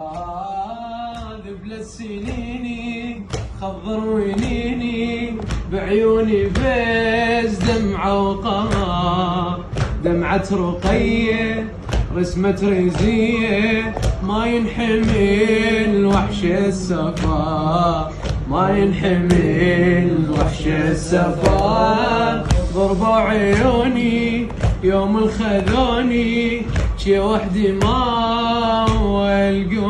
ذبل السنيني خضر وينيني بعيوني بيز دمعة وقمر، دمعة رقية رسمة ريزية ما ينحمل وحش السفر، ما ينحمل وحش السفر. ضربوا عيوني يوم الخذوني شي وحدي ما والقمر.